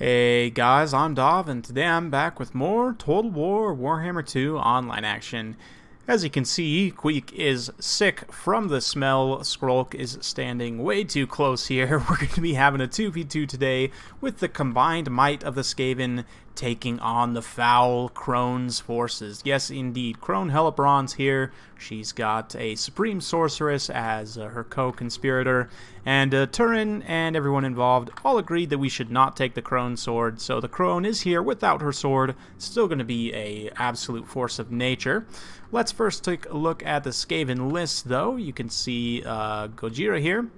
Hey guys, I'm Dov, and today I'm back with more Total War Warhammer 2 online action. As you can see, Queek is sick from the smell. Skrulk is standing way too close here. We're going to be having a 2v2 today with the combined might of the Skaven taking on the foul Crone's forces. Yes, indeed, Crone Hellebron's here. She's got a Supreme Sorceress as her co-conspirator, and Turin and everyone involved all agreed that we should not take the Crone sword, so the Crone is here without her sword, still going to be a absolute force of nature. Let's first take a look at the Skaven list, though. You can see Gojira here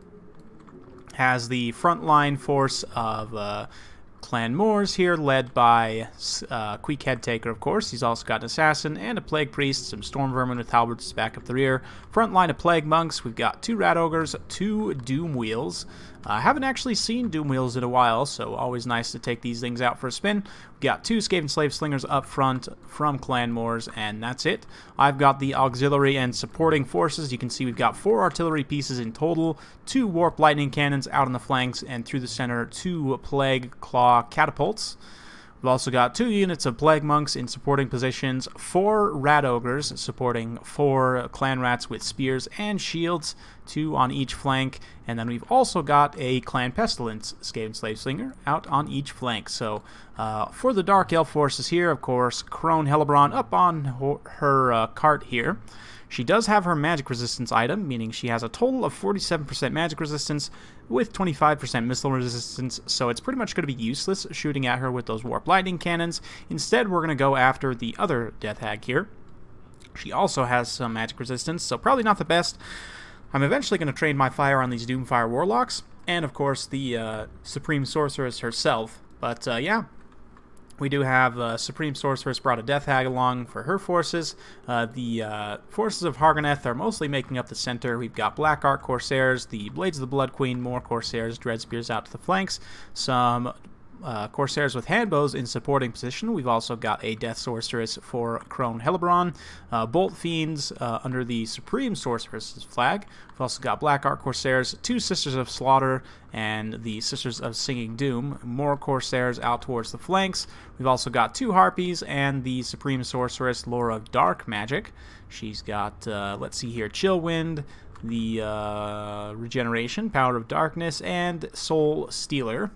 has the frontline force of Clan Moors here, led by Queek Headtaker, of course. He's also got an assassin and a plague priest, some storm vermin with halberds to back up the rear. Front line of plague monks, we've got 2 rat ogres, 2 doom wheels. I haven't actually seen doom wheels in a while, so always nice to take these things out for a spin. We've got 2 Skaven slave slingers up front from Clan Moors, and that's it. I've got the auxiliary and supporting forces. You can see we've got 4 artillery pieces in total, 2 warp lightning cannons out on the flanks, and through the center 2 plague claw catapults. We've also got 2 units of plague monks in supporting positions, 4 rat ogres supporting 4 clan rats with spears and shields, 2 on each flank, and then we've also got a clan pestilence Skaven slave slinger out on each flank. So for the dark elf forces here, of course, Crone Hellebron up on her cart here. She does have her magic resistance item, meaning she has a total of 47% magic resistance with 25% missile resistance, so it's pretty much going to be useless shooting at her with those warp lightning cannons. Instead, we're going to go after the other death hag here. She also has some magic resistance, so probably not the best. I'm eventually going to train my fire on these Doomfire Warlocks, and of course the Supreme Sorceress herself. But yeah. We do have Supreme Sorceress brought a Death Hag along for her forces. The forces of Hargoneth are mostly making up the center. We've got Black Ark Corsairs, the Blades of the Blood Queen, more Corsairs, Dread Spears out to the flanks, some Corsairs with handbows in supporting position. We've also got a Death Sorceress for Crone Hellebron, Bolt Fiends under the Supreme Sorceress's flag. We've also got Black Ark Corsairs, 2 Sisters of Slaughter, and the Sisters of Singing Doom. More Corsairs out towards the flanks. We've also got 2 Harpies and the Supreme Sorceress, Lore of Dark Magic. She's got, let's see here, Chillwind, the Regeneration, Power of Darkness, and Soul Stealer.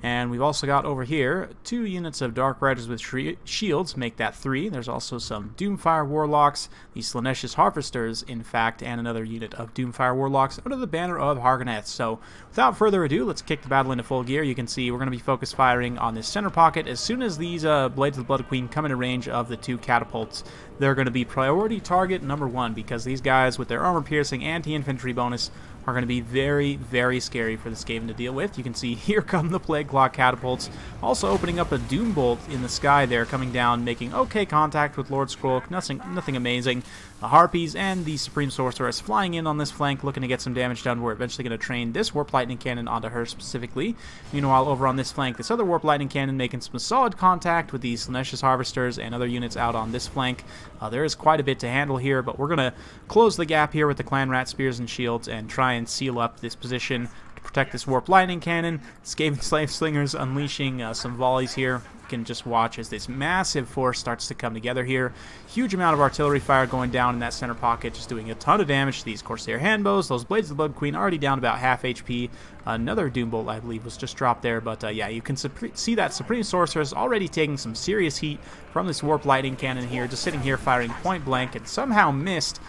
And we've also got over here 2 units of Dark Riders with shields, make that 3. There's also some Doomfire Warlocks, the Slaanesha's Harvesters, in fact, and another unit of Doomfire Warlocks under the banner of Hargoneth. So, without further ado, let's kick the battle into full gear. You can see we're going to be focus firing on this center pocket. As soon as these Blades of the Blood Queen come into range of the 2 catapults, they're going to be priority target number 1, because these guys with their armor-piercing anti-infantry bonus are going to be very, very scary for the Skaven to deal with. You can see here come the Plague Claw catapults, also opening up a Doom Bolt in the sky there, coming down, making okay contact with Lord Skrulk, nothing amazing. The Harpies and the Supreme Sorceress flying in on this flank, looking to get some damage done. We're eventually going to train this Warp Lightning Cannon onto her specifically. Meanwhile, over on this flank, this other Warp Lightning Cannon making some solid contact with the Slaanesha's Harvesters and other units out on this flank. There is quite a bit to handle here, but we're going to close the gap here with the Clan Rat Spears and Shields and try and seal up this position to protect this Warp Lightning Cannon. Skaven Slave Slingers unleashing some volleys here. You can just watch as this massive force starts to come together here. Huge amount of artillery fire going down in that center pocket, just doing a ton of damage to these Corsair handbows. Those Blades of the Blood Queen already down about half HP. Another Doom Bolt, I believe, was just dropped there, but yeah, you can see that Supreme Sorceress already taking some serious heat from this Warp Lightning Cannon here, just sitting here firing point blank, and somehow missed.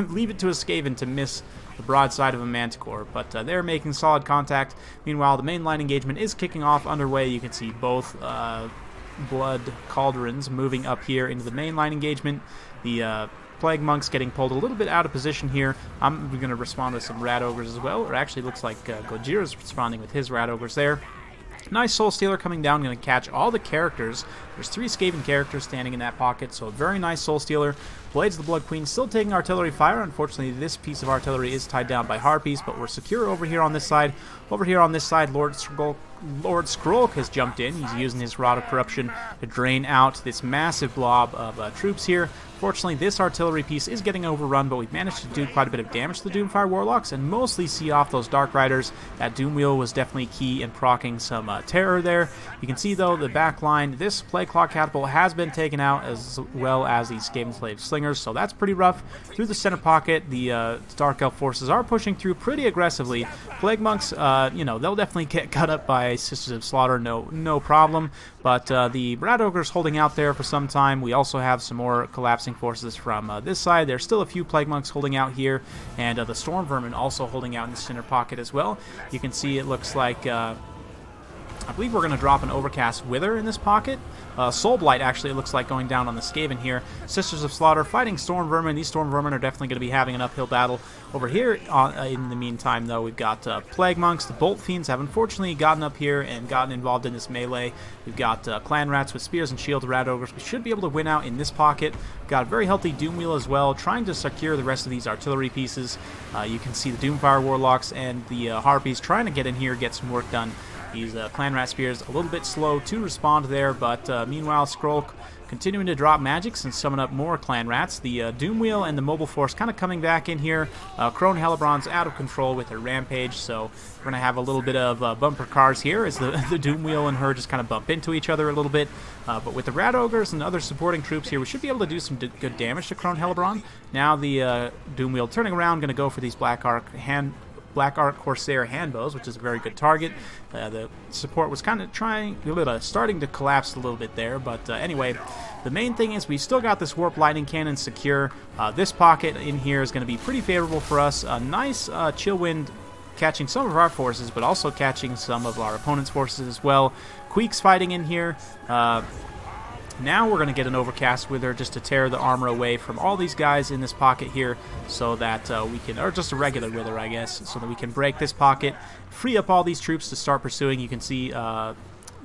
Leave it to a Skaven to miss the broadside of a Manticore, but they're making solid contact. Meanwhile, the main line engagement is kicking off underway. You can see both Blood Cauldrons moving up here into the main line engagement. The Plague Monks getting pulled a little bit out of position here. I'm going to respond with some Rat Ogres as well, or actually looks like Gojira's responding with his Rat Ogres there. Nice Soul Stealer coming down, going to catch all the characters. There's 3 Skaven characters standing in that pocket, so a very nice Soul Stealer. Blades of the Blood Queen still taking artillery fire. Unfortunately, this piece of artillery is tied down by Harpies, but we're secure over here on this side. Over here on this side, Lord Skrulk Lord Skrulk has jumped in. He's using his Rod of Corruption to drain out this massive blob of troops here. Fortunately, this artillery piece is getting overrun, but we've managed to do quite a bit of damage to the Doomfire Warlocks and mostly see off those Dark Riders. That Doom Wheel was definitely key in proccing some terror there. You can see, though, the back line. This Plague Claw Catapult has been taken out, as well as these Skaven Slave Slingers, so that's pretty rough. Through the center pocket, the Dark Elf forces are pushing through pretty aggressively. Plague Monks, you know, they'll definitely get cut up by Sisters of Slaughter, no problem. But the Rat Ogre's holding out there for some time. We also have some more collapsing forces from this side. There's still a few Plague Monks holding out here, and the Storm Vermin also holding out in the center pocket as well. You can see it looks like I believe we're going to drop an Overcast Wither in this pocket. Soul Blight, actually, it looks like going down on the Skaven here. Sisters of Slaughter fighting Storm Vermin. These Storm Vermin are definitely going to be having an uphill battle. Over here, in the meantime, though, we've got Plague Monks. The Bolt Fiends have unfortunately gotten up here and gotten involved in this melee. We've got Clan Rats with Spears and Shields, Rat Ogres. We should be able to win out in this pocket. Got a very healthy Doom Wheel as well, trying to secure the rest of these artillery pieces. You can see the Doomfire Warlocks and the Harpies trying to get in here, get some work done. These Clan Rat Spears a little bit slow to respond there, but meanwhile, Skrulk continuing to drop magics and summon up more Clan Rats. The Doom Wheel and the Mobile Force kind of coming back in here. Crone Hellebron's out of control with her Rampage, so we're going to have a little bit of bumper cars here as the Doom Wheel and her just kind of bump into each other a little bit. But with the Rat Ogres and other supporting troops here, we should be able to do some good damage to Crone Hellebron. Now the Doom Wheel turning around, going to go for these Black Arc Corsair handbows, which is a very good target. The support was kind of starting to collapse a little bit there, but anyway, the main thing is we still got this Warp Lightning Cannon secure. This pocket in here is going to be pretty favorable for us. A nice chill wind catching some of our forces, but also catching some of our opponent's forces as well. Queek's fighting in here. Now we're going to get an Overcast Wither just to tear the armor away from all these guys in this pocket here so that we can, or just a regular Wither, I guess, so that we can break this pocket, free up all these troops to start pursuing. You can see the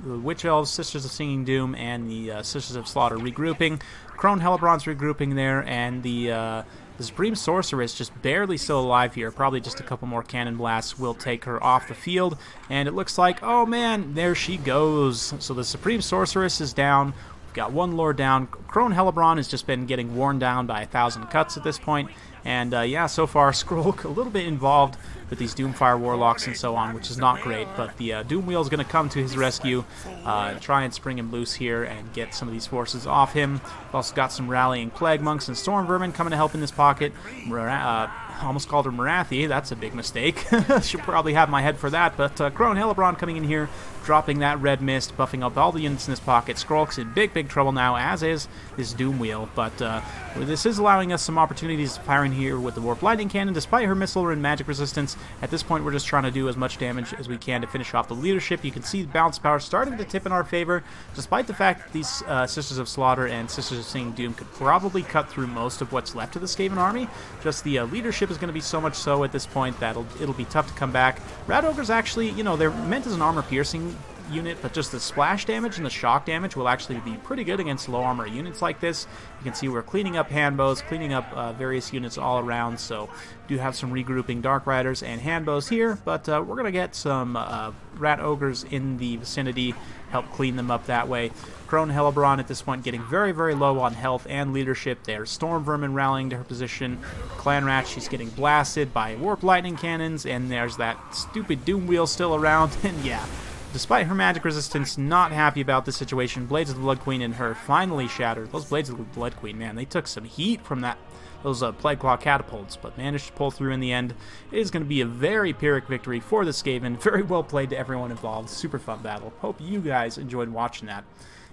Witch Elves, Sisters of Singing Doom, and the Sisters of Slaughter regrouping. Crone Hellebron's regrouping there, and the Supreme Sorceress just barely still alive here. Probably just a couple more cannon blasts will take her off the field, and it looks like, oh man, there she goes. So the Supreme Sorceress is down. Got one Lord down. Crone Hellebron has just been getting worn down by 1,000 cuts at this point. And yeah, so far, Skrulk a little bit involved with these Doomfire Warlocks and so on, which is not great. But the Doom Wheel is going to come to his rescue, try and spring him loose here and get some of these forces off him. We've also got some rallying Plague Monks and Storm Vermin coming to help in this pocket. Almost called her Marathi. That's a big mistake. Should probably have my head for that. But Crone Hellebron coming in here, dropping that red mist, buffing up all the units in this pocket. Skrulk's in big trouble now, as is this Doom Wheel. But this is allowing us some opportunities to fire in here with the Warp Lightning Cannon. Despite her missile and magic resistance, at this point we're just trying to do as much damage as we can to finish off the leadership. You can see the balance power starting to tip in our favor, despite the fact that these Sisters of Slaughter and Sisters of Singing Doom could probably cut through most of what's left of the Skaven army. Just the leadership is going to be so much so at this point that it'll be tough to come back. Rat Ogres actually, you know, they're meant as an armor-piercing unit, but just the splash damage and the shock damage will actually be pretty good against low armor units like this. You can see we're cleaning up handbows, cleaning up various units all around, so do have some regrouping Dark Riders and handbows here, but we're going to get some Rat Ogres in the vicinity, help clean them up that way. Crone Hellebron at this point getting very low on health and leadership. There's Storm Vermin rallying to her position. Clan Rat, she's getting blasted by Warp Lightning Cannons, and there's that stupid Doom Wheel still around, and yeah. Despite her magic resistance, not happy about the situation. Blades of the Blood Queen and her finally shattered. Those Blades of the Blood Queen, man, they took some heat from those Plague Claw catapults, but managed to pull through in the end. It is going to be a very Pyrrhic victory for the Skaven. Very well played to everyone involved. Super fun battle. Hope you guys enjoyed watching that.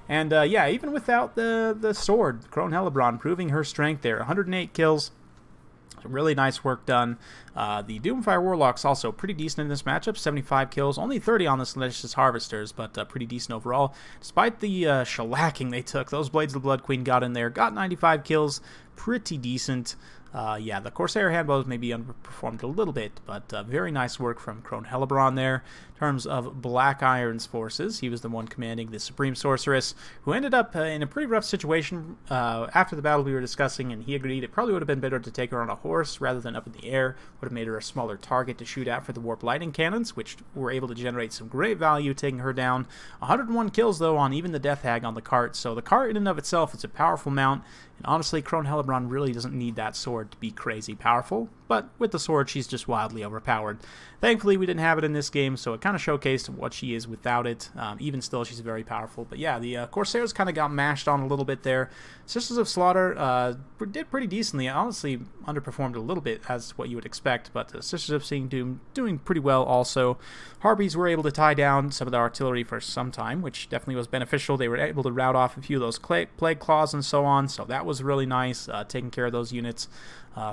And yeah, even without the sword, Crone Hellebron proving her strength there. 108 kills. Really nice work done. The Doomfire Warlocks also pretty decent in this matchup. 75 kills, only 30 on the Salacious Harvesters, but pretty decent overall. Despite the shellacking they took, those Blades of the Blood Queen got in there, got 95 kills, pretty decent. Yeah, the Corsair handbows maybe underperformed a little bit, but very nice work from Crone Hellebron there. terms of Black Iron's forces. He was the one commanding the Supreme Sorceress, who ended up in a pretty rough situation after the battle we were discussing, and he agreed it probably would have been better to take her on a horse rather than up in the air. Would have made her a smaller target to shoot at for the Warp Lightning Cannons, which were able to generate some great value taking her down. 101 kills, though, on even the Death Hag on the cart, so the cart in and of itself is a powerful mount, and honestly, Crone really doesn't need that sword to be crazy powerful, but with the sword, she's just wildly overpowered. Thankfully, we didn't have it in this game, so it kind of showcased what she is without it. Even still, she's very powerful. But yeah, the Corsairs kind of got mashed on a little bit there. Sisters of Slaughter did pretty decently. Honestly, underperformed a little bit as what you would expect, but the Sisters of Seeing Doom doing pretty well also. Harpies were able to tie down some of the artillery for some time, which definitely was beneficial. They were able to rout off a few of those Plague Claws and so on, so that was really nice, taking care of those units.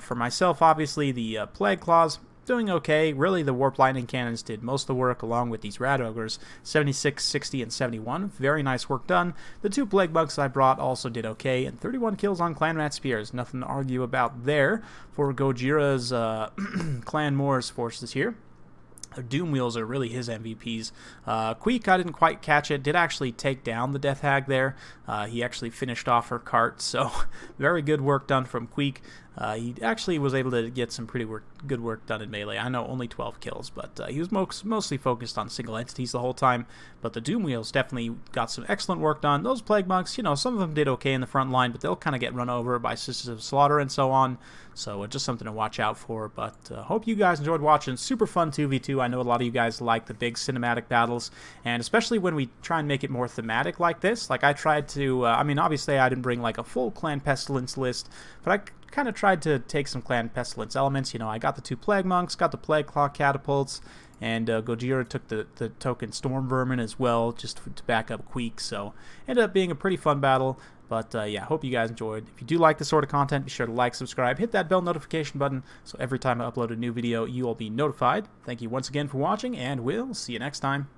For myself, obviously, the Plague Claws doing okay. Really, the Warp Lightning Cannons did most of the work along with these Rat Ogres, 76, 60, and 71. Very nice work done. The 2 Plague Bugs I brought also did okay, and 31 kills on Clan Rat Spears. Nothing to argue about there for Gojira's Clan Moor's forces here. Doom Wheels are really his MVPs. Queek, I didn't quite catch it. Did actually take down the Death Hag there. He actually finished off her cart, so very good work done from Queek. He actually was able to get some pretty good work done in melee. I know only 12 kills, but he was mostly focused on single entities the whole time. But the Doom Wheels definitely got some excellent work done. Those Plague Monks, you know, some of them did okay in the front line, but they'll kind of get run over by Sisters of Slaughter and so on. So just something to watch out for. But hope you guys enjoyed watching. Super fun 2v2. I know a lot of you guys like the big cinematic battles, and especially when we try and make it more thematic like this. Like I tried to, I mean, obviously I didn't bring like a full Clan Pestilence list, but I kind of tried to take some Clan Pestilence elements. You know, I got the 2 Plague Monks, got the Plague Claw catapults, and Gojira took the token Storm Vermin as well, just to back up Queek. So ended up being a pretty fun battle. But yeah, hope you guys enjoyed. If you do like this sort of content, be sure to like, subscribe, hit that bell notification button, so every time I upload a new video, you will be notified. Thank you once again for watching, and we'll see you next time.